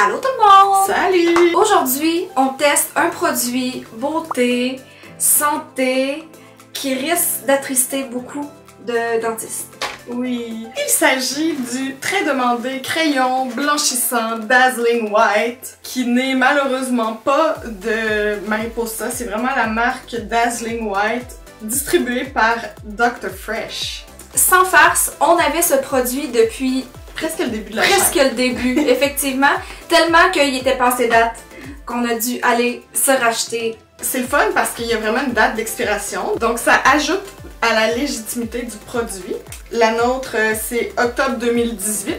Allô tout le monde! Salut! Aujourd'hui, on teste un produit beauté, santé, qui risque d'attrister beaucoup de dentistes. Oui, il s'agit du très demandé crayon blanchissant Dazzling White qui n'est malheureusement pas de Mariposa, c'est vraiment la marque Dazzling White distribuée par Dr. Fresh. Sans farce, on avait ce produit depuis Presque le début de la presque chaîne. le début, effectivement, tellement qu'il était passé date qu'on a dû aller se racheter. C'est le fun parce qu'il y a vraiment une date d'expiration, donc ça ajoute à la légitimité du produit. La nôtre, c'est octobre 2018.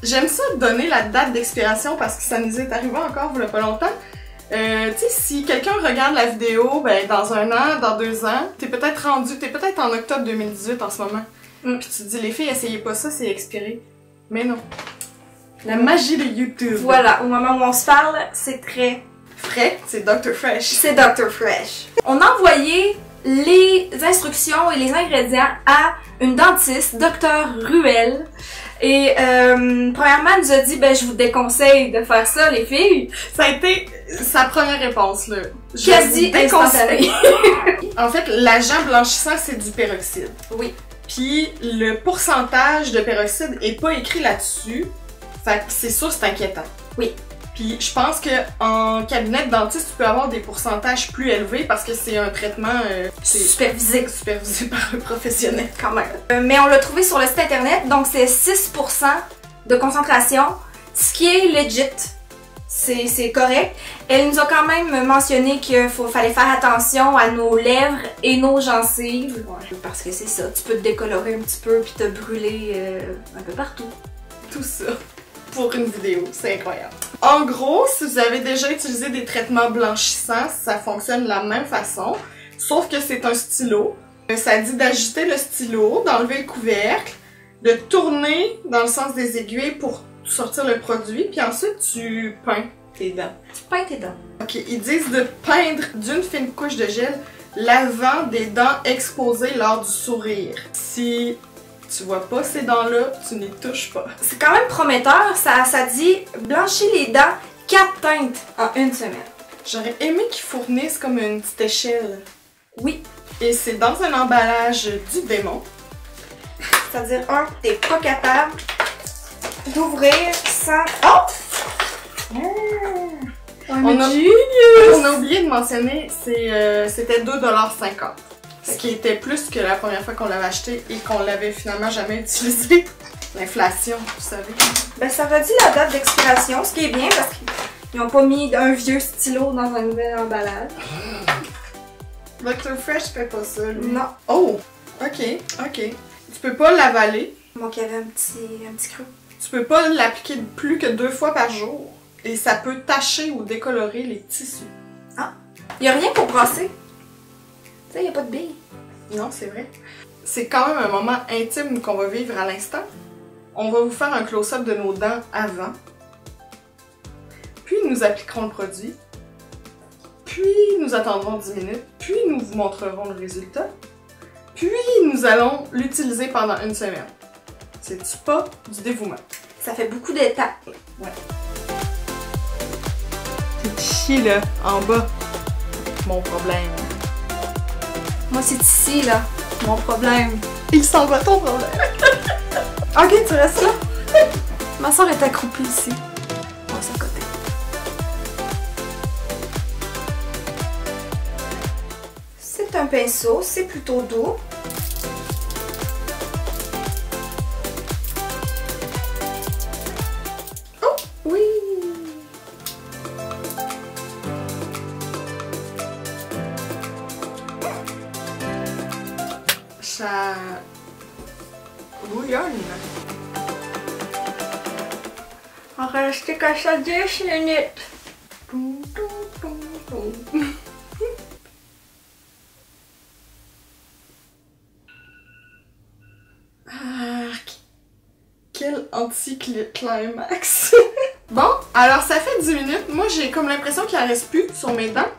J'aime ça donner la date d'expiration parce que ça nous est arrivé encore il y a pas longtemps. Tu sais, si quelqu'un regarde la vidéo, ben dans 1 an, dans 2 ans, t'es peut-être en octobre 2018 en ce moment. Puis tu te dis, les filles, essayez pas ça, c'est expiré. Mais non. La magie de YouTube. Voilà, au moment où on se parle, c'est très... Frais, c'est Dr. Fresh. C'est Dr. Fresh. On a envoyé les instructions et les ingrédients à une dentiste, Dr. Ruel. Et premièrement, elle nous a dit, ben je vous déconseille de faire ça, les filles. Ça a été sa première réponse, là. Quasi instantanée. En fait, l'agent blanchissant, c'est du peroxyde. Oui. Puis le pourcentage de peroxyde est pas écrit là-dessus. Fait que c'est sûr, c'est inquiétant. Oui. Puis je pense qu'en cabinet de dentiste, tu peux avoir des pourcentages plus élevés parce que c'est un traitement Supervisé. supervisé par un professionnel. Quand même. Mais on l'a trouvé sur le site internet, donc c'est 6% de concentration, ce qui est legit. C'est correct. Elle nous a quand même mentionné qu'il fallait faire attention à nos lèvres et nos gencives. Ouais. Parce que c'est ça, tu peux te décolorer un petit peu puis te brûler un peu partout. Tout ça pour une vidéo, c'est incroyable. En gros, si vous avez déjà utilisé des traitements blanchissants, ça fonctionne de la même façon, sauf que c'est un stylo. Ça dit d'agiter le stylo, d'enlever le couvercle, de tourner dans le sens des aiguilles pour sortir le produit, puis ensuite tu peins tes dents. Tu peins tes dents. Ok, ils disent de peindre d'une fine couche de gel l'avant des dents exposées lors du sourire. Si tu vois pas ces dents-là, tu n'y touches pas. C'est quand même prometteur, ça dit blanchir les dents 4 teintes en 1 semaine. J'aurais aimé qu'ils fournissent comme une petite échelle. Oui. Et c'est dans un emballage du démon. C'est-à-dire, t'es pas capable d'ouvrir sans... Oh! On a oublié de mentionner, c'était 2,50 $. Ce qui était plus que la première fois qu'on l'avait acheté et qu'on l'avait finalement jamais utilisé. L'inflation, vous savez. Ben ça redit la date d'expiration, ce qui est bien parce qu'ils n'ont pas mis un vieux stylo dans un nouvel emballage. Dr. Fresh fait pas ça, lui. Non. Oh! Ok. Tu peux pas l'avaler. Donc il y avait un petit creux. Tu peux pas l'appliquer plus que 2 fois par jour. Et ça peut tacher ou décolorer les tissus. Ah! Il n'y a rien pour brasser. Tu sais, il n'y a pas de billes. Non, c'est vrai. C'est quand même un moment intime qu'on va vivre à l'instant. On va vous faire un close-up de nos dents avant. Puis nous appliquerons le produit. Puis nous attendrons 10 minutes. Puis nous vous montrerons le résultat. Puis nous allons l'utiliser pendant 1 semaine. C'est-tu pas du dévouement? Ça fait beaucoup d'étapes. Ouais. C'est ici, là, en bas, mon problème. Moi, c'est ici, là, mon problème. Il s'en va ton problème. Ok, tu restes là. Ma soeur est accroupie ici. On va s'à côté. C'est un pinceau, c'est plutôt doux. Oh, oui. Ça bouillonne. On va rester qu'à ça 10 minutes. Poum, poum, poum, poum. Ah, quel anti-climax. Bon, alors ça fait 10 minutes. Moi, j'ai comme l'impression qu'il en reste plus sur mes dents,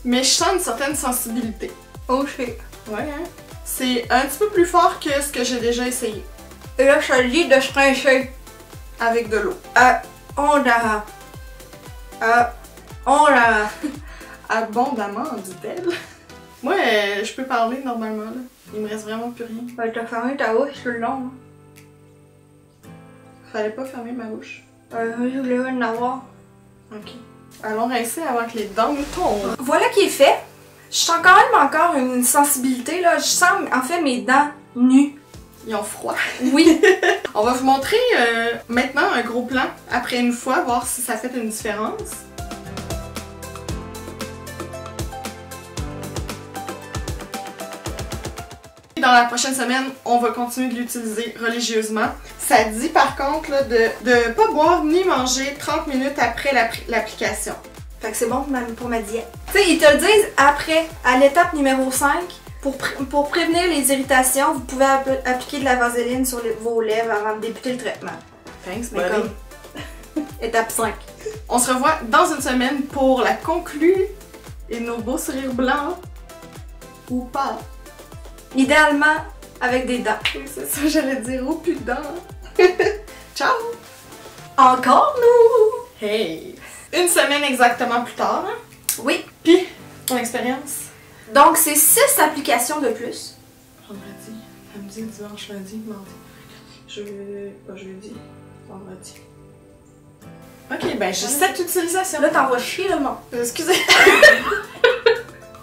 mais je sens une certaine sensibilité. Oh shit. Ouais, hein? C'est un petit peu plus fort que ce que j'ai déjà essayé. Et là, je te dis de se rincer. Avec de l'eau. On a On l'a... Abondamment, dit-elle. Moi, je peux parler normalement, là. Il me reste vraiment plus rien. T'as fermé ta bouche tout le long. Hein. Fallait pas fermer ma bouche. Je voulais en avoir. Ok. Allons rincer avant que les dents nous tombent. Voilà qui est fait. Je sens quand même encore une sensibilité, là. Je sens, en fait, mes dents nues. Ils ont froid. Oui. On va vous montrer maintenant un gros plan après une fois, voir si ça fait une différence. Dans la prochaine semaine, on va continuer de l'utiliser religieusement. Ça dit par contre là, de pas boire ni manger 30 minutes après l'application. Fait que c'est bon même pour ma diète. Tu sais, ils te le disent après, à l'étape numéro 5, pour prévenir les irritations, vous pouvez appliquer de la vaseline sur vos lèvres avant de débuter le traitement. Thanks, Mais buddy. comme étape 5. On se revoit dans une semaine pour la conclue et nos beaux sourires blancs. Ou pas. Idéalement, avec des dents. Oui, c'est ça, j'allais dire. Oh, plus de dents. Ciao! Encore nous! Hey! Une semaine exactement plus tard. Hein? Oui. Puis, ton expérience? Donc, c'est 6 applications de plus. Vendredi, samedi, dimanche, lundi, mardi. Pas jeudi, vendredi. Ok, ben j'ai 7 utilisations. Là, t'envoies chier le monde. Excusez.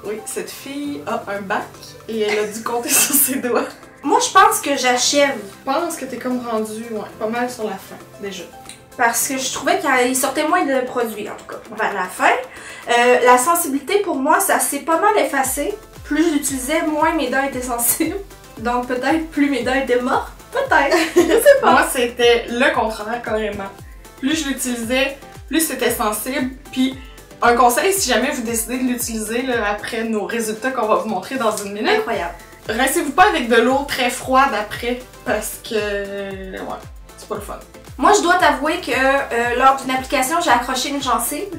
Oui, cette fille a un bac et elle a dû compter sur ses doigts. Moi, je pense que j'achève. Je pense que t'es comme rendu pas mal sur la fin, déjà. Parce que je trouvais qu'il sortait moins de produits, en tout cas, vers la fin. La sensibilité, pour moi, ça s'est pas mal effacé. Plus je l'utilisais, moins mes dents étaient sensibles. Donc peut-être plus mes dents étaient mortes. Peut-être. Je sais pas. Moi, c'était le contraire, carrément. Plus je l'utilisais, plus c'était sensible. Puis, un conseil, si jamais vous décidez de l'utiliser après nos résultats qu'on va vous montrer dans une minute, Incroyable. rincez-vous pas avec de l'eau très froide après, parce que, ouais, c'est pas le fun. Moi, je dois t'avouer que lors d'une application, j'ai accroché une gencive.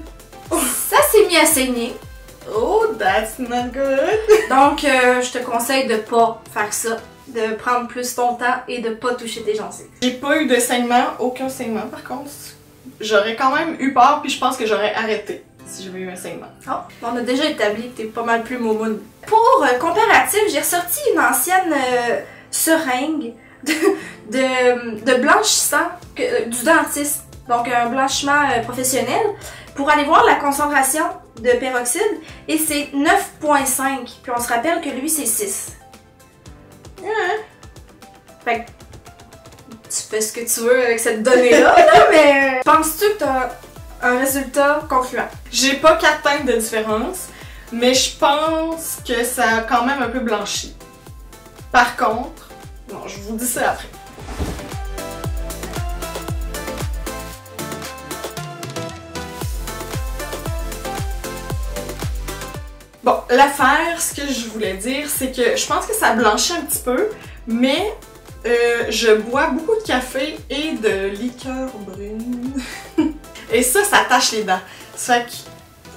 Ça s'est mis à saigner. Oh, that's not good! Donc, je te conseille de pas faire ça. De prendre plus ton temps et de pas toucher tes gencives. J'ai pas eu de saignement, aucun saignement par contre. J'aurais quand même eu peur, puis je pense que j'aurais arrêté si j'avais eu un saignement. Oh, on a déjà établi que t'es pas mal plus momoune. Pour comparatif, j'ai ressorti une ancienne seringue de blanchissant du dentiste. Donc un blanchiment professionnel pour aller voir la concentration de peroxyde et c'est 9.5. Puis on se rappelle que lui c'est 6. Fait que tu fais ce que tu veux avec cette donnée-là, mais penses-tu que t'as un résultat concluant? J'ai pas 4 teintes de différence, mais je pense que ça a quand même un peu blanchi. Par contre, non, je vous dis ça après. Bon, l'affaire, ce que je voulais dire, c'est que je pense que ça blanchit un petit peu, mais je bois beaucoup de café et de liqueur brune. Et ça tâche les dents. Ça fait que, tu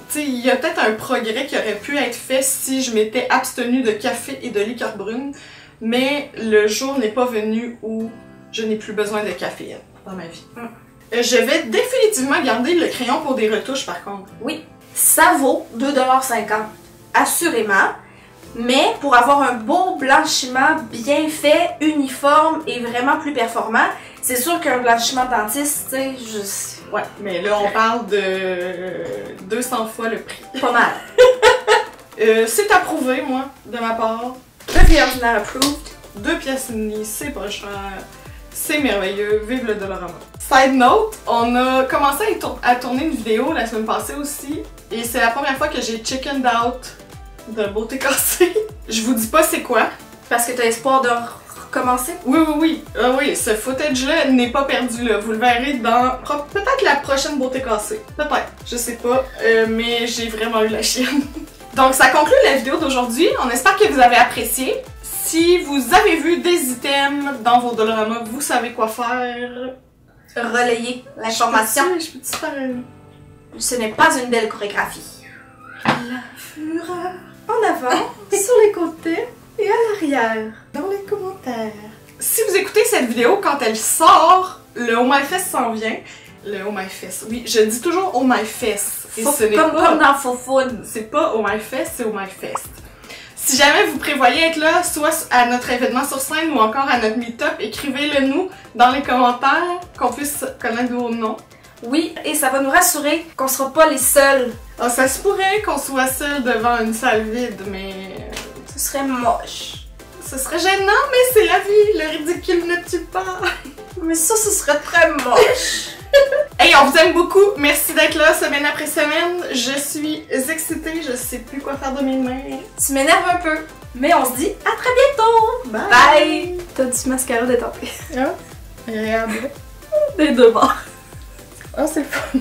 sais, il y a peut-être un progrès qui aurait pu être fait si je m'étais abstenue de café et de liqueur brune, mais le jour n'est pas venu où je n'ai plus besoin de caféine dans ma vie. Je vais définitivement garder le crayon pour des retouches par contre. Oui, ça vaut 2,50 $, assurément. Mais pour avoir un beau blanchiment bien fait, uniforme et vraiment plus performant, c'est sûr qu'un blanchiment dentiste, tu sais, juste... Ouais, mais là on parle de 200 fois le prix. Pas mal. C'est approuvé, moi, de ma part. The Ordinaire approved. 2 pièces et demie, c'est pas cher. C'est merveilleux, vive le Dollarama. Side note, on a commencé à tourner une vidéo la semaine passée aussi. Et c'est la première fois que j'ai chickened out de beauté cassée. Je vous dis pas c'est quoi. Parce que t'as espoir de recommencer? Oui. Oui, ce footage-là n'est pas perdu là. Vous le verrez dans peut-être la prochaine beauté cassée. Peut-être, je sais pas. Mais j'ai vraiment eu la chienne. Donc ça conclut la vidéo d'aujourd'hui. On espère que vous avez apprécié. Si vous avez vu des items dans vos Dollarama, vous savez quoi faire. Relayer l'information. Je peux-tu faire une... Ce n'est pas une belle chorégraphie. La fureur. En avant, sur les côtés et à l'arrière. Dans les commentaires. Si vous écoutez cette vidéo quand elle sort, le Oh My Fest s'en vient. Le Oh My Fest. Oui, je dis toujours Oh My Fest. Et ce n'est Comme pas... dans Fofone. C'est pas Oh My Fest, c'est Oh My Fest. Si jamais vous prévoyez être là, soit à notre événement sur scène ou encore à notre meet-up, écrivez-le nous dans les commentaires, qu'on puisse connaître vos noms. Oui, et ça va nous rassurer qu'on sera pas les seuls. Ah, ça se pourrait qu'on soit seul devant une salle vide, mais... Ce serait moche. Ce serait gênant, mais c'est la vie, le ridicule ne tue pas. Mais ça, ce serait très moche. Hey, on vous aime beaucoup, merci d'être là semaine après semaine. Je suis excitée, je sais plus quoi faire de mes mains. Tu m'énerves un peu, mais on se dit à très bientôt. Bye! Bye. T'as du mascara détempé. Ah, agréable. Des deux bords. Ah, c'est le fun.